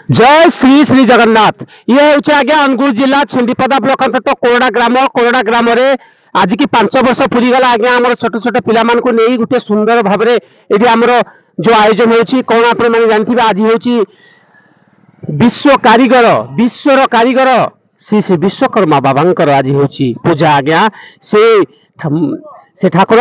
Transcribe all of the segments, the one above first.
जय श्री श्री जगन्नाथ। ये हूँ आज्ञा अनुगुल जिला छिंडीपदा ब्लॉक अंतर्गत कोरडा ग्राम रे आज की 5 वर्ष पूरी गला आज्ञा आम छोट छोट पिला नहीं गोटे सुंदर भाव ये आमर जो आयोजन होची कौन आप जानते आज हूँ विश्वर कारीगर श्री श्री विश्वकर्मा बाबा आज हूँ पूजा आज्ञा से ठाकुर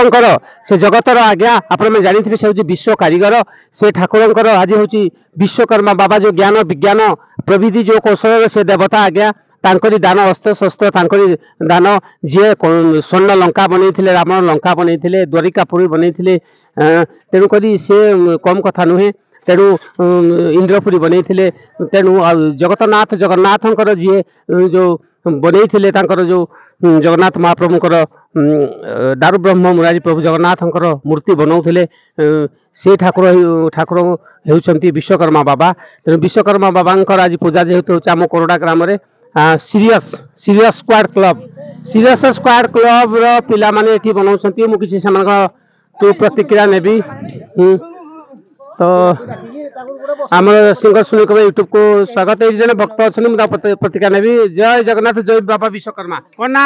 से जगतर आज्ञा आपने जानते से हूँ विश्व कारीगर से ठाकुर आज हूँ विश्वकर्मा बाबा जो ज्ञान विज्ञान प्रविधि जो कौशल से देवता आज्ञा तांकरी दान अस्त्र शस्त्र तांकरी दान जी स्वर्ण लंका बनई रावण लंका बनई द्वारिकापुरी बनई तेणुक से कम कथा नुहे तेणु इंद्रपुरी बनई तेणु जगतनाथ जगन्नाथंकर जी जो बनई जो जगन्नाथ महाप्रभुंकर दारु ब्रह्म मुरारी प्रभु जगन्नाथंकर मूर्ति बनाऊे से ठाकुर होती विश्वकर्मा बाबा तेणु विश्वकर्मा बाबा आज पूजा जेहेतु आम कोरडा ग्राम सीरियस स्क्वाड क्लब पिला माने बनाऊँ मुझे से प्रतिक्रिया नेबी तो आम सिंगर सुनील कबे यूट्यूब को स्वागत है जन भक्त अच्छा प्रतिक्रिया नेबी जय जगन्नाथ जय बाबा विश्वकर्मा कौन ना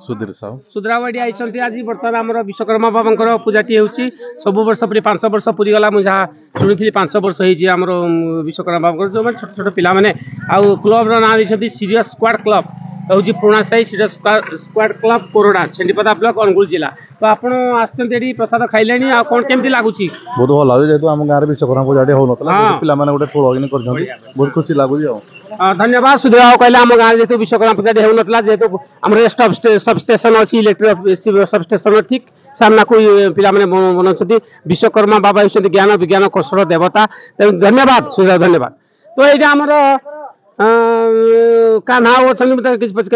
सुधीर साहू सुधरावाड़ी आई आज बर्तमान आम विश्वकर्मा बाबा पूजाटी होची सब वर्ष पूरी 5 वर्ष पूरी गला मुझे शुणी 5 वर्ष होती आम विश्वकर्मा बाबा जो छोट छोट पिला माने आउ क्लब ना देखते सीरियस स्क्वाड क्लब हूँ पुराणा साई सीरियस स्क्वाड क्लब कोरडा छिंडीपदा ब्लॉक अनुगुल जिला तो आप प्रसाद खाइले कौन केमती लगुच बहुत भल लगे जेहतु आम गाँव विश्वकर्मा पूजा हो ना पे गोटे फुल बहुत खुशी लगुच धन्यवाद सुधीर कहले आम गाँव जेहतु विश्वकर्मा पूजा हो ना जेहतु आम सब स्टेशन अच्छी इलेक्ट्रिक सब स्टेशन ठीक सामना को पिला बनाऊँ विश्वकर्मा बाबा होती ज्ञान विज्ञान कौशल देवता धन्यवाद सुधीर धन्यवाद तो ये आमर कान्हा अच्छा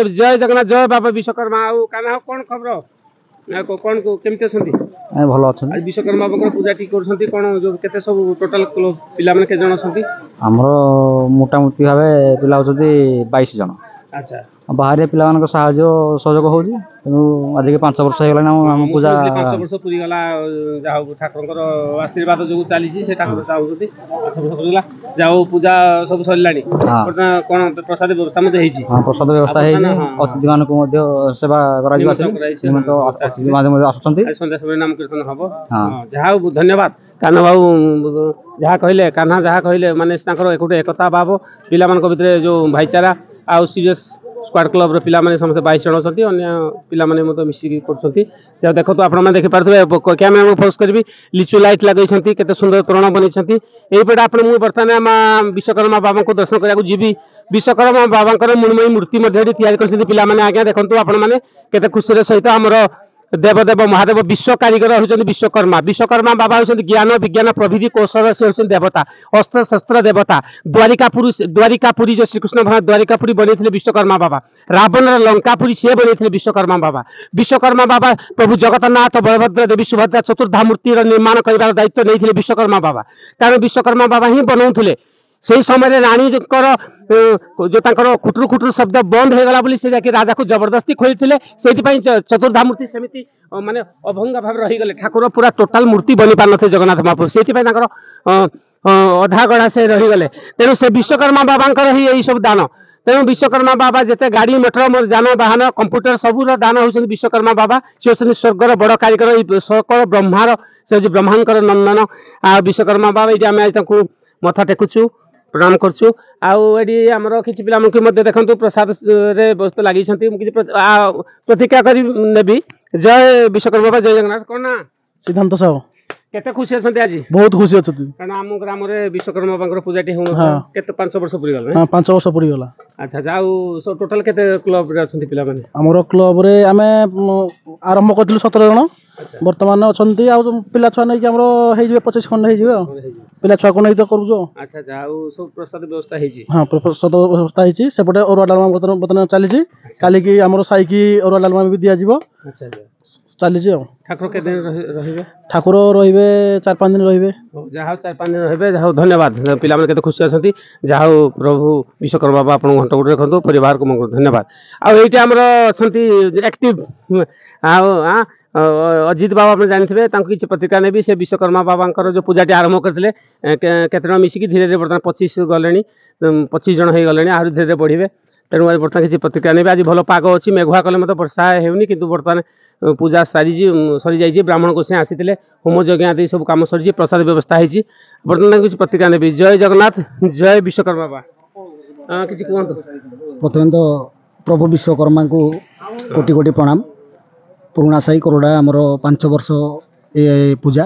जय जगन्नाथ जय बाबा विश्वकर्मा कान्हा कौन खबर कौन केमती अच्छा भल अच्छा विश्वकर्मा बाबा पूजा कर कौन जो केते सब टोटाल पिला माने के जन अच्छा आमर मोटामोटी भाव पिला होती 22 जन अच्छा बाहर पिला सहयोग हो आज के 5 वर्ष हो पूजा 5 वर्ष पूरी गला जाओ ठाकुर आशीर्वाद जो चली से ठाकुर चाहते 5 वर्ष पूरी जाओ पूजा सब सरलानी कौन प्रसाद व्यवस्था प्रसाद व्यवस्था अतिथि मान सेवा संध्या समय नाम कीर्तन हम जहाँ धन्यवाद कान्हा बाबू जहाँ कहले कान्हा जहाँ कहले माने एक एकता भाव पिला भितर जो भाईचारा आउ सीरियस स्क्वाड क्लब पिला माने समस्त 22 जन अच्छा अन्य पिला माने मिसिकी कर देखो तो आपने देखिपे कैमेरा फोकस करी लिचु लाइट लगे केते सुंदर तोरण बनई यहीपटे आप बर्तमान विश्वकर्मा बाबा को दर्शन करने जी विश्वकर्मा बाबा मृणमयी मूर्ति तैयारी पिला आज्ञा देखो आपने खुशी सहित आमर देवदेव महादेव विश्व कारीगर होती विश्वकर्मा विश्वकर्मा बाबा होती ज्ञान विज्ञान प्रविधि कौशल से होती देवता अस्त्र शस्त्र देवता द्वारिकापुरी जो श्रीकृष्ण भगवान द्वारिकापुरी बनई विश्वकर्मा बाबा रावण लंकापुरी सी बनई विश्वकर्मा बाबा प्रभु जगन्नाथ बलभद्र देवी सुभद्रा चतुर्धा मूर्ति निर्माण कर दायित्व नहीं विश्वकर्मा बाबा कारण विश्वकर्मा बाबा ही बनाऊे से समय राणी जो खुटरू खुटरू शब्द बंद हो गला से जाकि राजा को जबरदस्ती खोलते से चतुर्धा मूर्ति सेमती माने अभंगा भाव रहीगले ठाकुर पूरा टोटाल मूर्ति बनी पार थे जगन्नाथ महाप्रभु से अधा गढ़ा से रहीगले तेणु से विश्वकर्मा बाबा ही यही सब दान तेणु विश्वकर्मा बाबा जिते गाड़ी मोटर जान वाहन कंप्यूटर सबूर दान होती विश्वकर्मा बाबा सी होती स्वर्गर बड़ कारीगर सकल ब्रह्मार से ब्रह्मांकर नंदन आ विश्वकर्मा बाबा ये आम मथा टेकुचु प्रणाम करछु आमर किसी पिला देखु प्रसाद रे व्यस्त लगी प्रतिक्रिया करी नेबी जय विश्वकर्मा बाबा जय जगन्नाथ कौन ना सिद्धांत साहू केते खुशी अच्छा आज बहुत खुशी अच्छा कारण आम ग्राम विश्वकर्मा बाबा पूजाटी हो 5 वर्ष पूरी गला 5 वर्ष पूरी गला अच्छा जाऊ टोटाल केते क्लब रे अछंती पिला माने हमरो क्लब रे आमे आरंभ करथिलु 17 जण वर्तमान अछंती आ पिला छुआ नै कि हमरो हे जिवे 25 खंड हे जिवे पिला छुआ को नै तो करू अच्छा जाऊ सब प्रसाद व्यवस्था हे जी हां प्रसाद व्यवस्था हे जी सेपटे ओरवा डालमा वर्तमान चली जी काली की हमरो साई की ओरवा डालमा भी दिया जीवो अच्छा चली जी ठाकुर के दिन रहिबे ठाकुर रहिबे 4-5 दिन रहिबे जहाँ 4-5 दिन रहिबे जहाँ धन्यवाद पिला माने केते खुशी अछंती जहाँ प्रभु विश्वकर्मा बाबा आपन घंटा गुड रखंतु परिवार को मंगल धन्यवाद आ एठी हमरो अछंती एक्टिव आ अजित बाबा आप जानते किसी प्रतिक्रिया नेबी से विश्वकर्मा बाबा जो पूजाटी आरंभ करते केते जन मिसिकी धीरे धीरे बर्तमान 25 गले 25 जन हो गले आहरी धीरे धीरे बढ़े तेणु बर्तमान किसी प्रतिक्रिया नेबी आज भल पाग अच्छी मेघुआ कले मत वर्षा होनी कि बर्तमान पूजा सारी सरी जाइए ब्राह्मण को से आसी होम यज्ञ आदि सब कम सरी प्रसाद व्यवस्था होती बर्तमान किसी प्रतिक्रिया नेबी जय जगन्नाथ जय विश्वकर्मा बाबा किसी कहतु प्रथम तो प्रभु विश्वकर्मा को कोटि कोटि प्रणाम पुराणा साई कोरडा आमर 5 वर्ष ये पूजा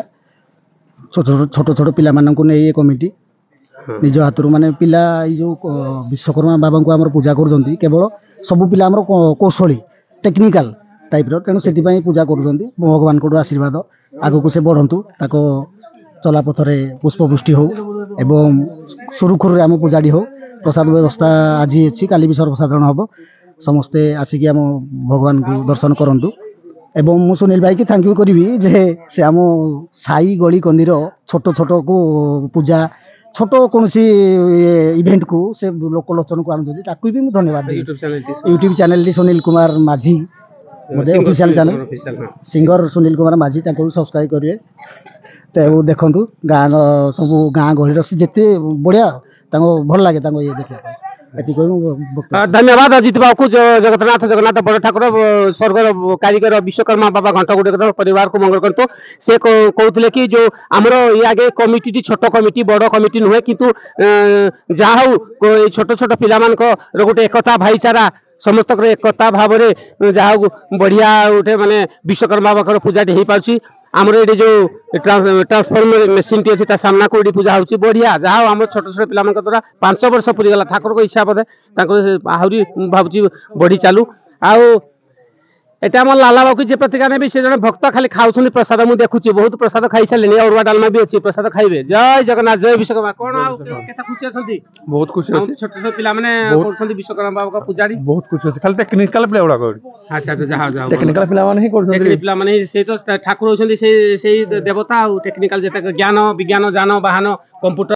छोट छोट छोट पिला मानक नहीं ये कमिटी निज हाथ माने पिला जो विश्वकर्मा बाबा को आमर पूजा कर केवल सब पिला आमर कौशली टेक्निकल टाइप तेणु से पूजा कर भगवान को आशीर्वाद आगक से बढ़ंतु ताको चलापथरे पुष्पपुष्टि हो एवं सुरुखुरु आम पूजाटी हो प्रसाद व्यवस्था आज अच्छी काली भी सर्वसाधारण हम समस्ते आसिक आम भगवान को दर्शन करूँ एवं मु सुनील भाई की थैंक यू करी जे से आम साई गली कंदीर छोट छोट को पूजा छोट कौन इवेंट को से लोकलोचन को आनुँच ताकू भी धन्यवाद यूट्यूब चैनल सुनील कुमार माझी मोदे official channel singer Sunil Kumar Majhi subscribe करेंगे तो देखु गाँ सब गाँ गहली से जिते बढ़िया भल लगे ये देखा धन्यवाद अजित बाबू को जगन्नाथ जगन्नाथ बड़ ठाकुर स्वर्ग कारीगर विश्वकर्मा बाबा घंटा गुड़े परिवार को मंगल करते से कहते कि जो आमर ये आगे कमिटी छोट कमिटी बड़ कमिटी नुहे किंतु जहाँ हूँ छोट छोट पिला गोटे एकता भाईचारा समस्त एकता भाव में जहाँ बढ़िया गोटे माने विश्वकर्मा बाबा पूजाटी हो पार्टी आमर ये जो ट्रांसफॉर्मर मेसीन टी अच्छी सामना को ये पूजा होची बढ़िया जहाँ आम छोट छोट पिला द्वारा 5 वर्ष पूरी गला ठाकुर को इच्छा बोधे आहरी भावी बढ़ी चालू आउ एटा आम लाला बाबू जी प्रतिक्रिया नेबी से जन भक्त खाली खाऊँ प्रसाद मुझे देखुची बहुत प्रसाद खाई सारे अरुआ डालमा भी अच्छी प्रसाद खाइबे जय जगन्नाथ जय विश्वकर्मा कौन केते खुशी अछंती बहुत खुशी अछि छोट छोट पिला माने करछंती विश्वकर्मा बाबा का पूजारी बहुत खुशी अछि खाली टेक्निकल पिला उडा कर अच्छा तो जहाँ जहाँ टेक्निकल पिला माने ही करछंती टेक्निकल पिला माने से तो ठाकुर होछंती से देवता टेक्निकल जेता ज्ञान विज्ञान जान वाहन कंप्यूटर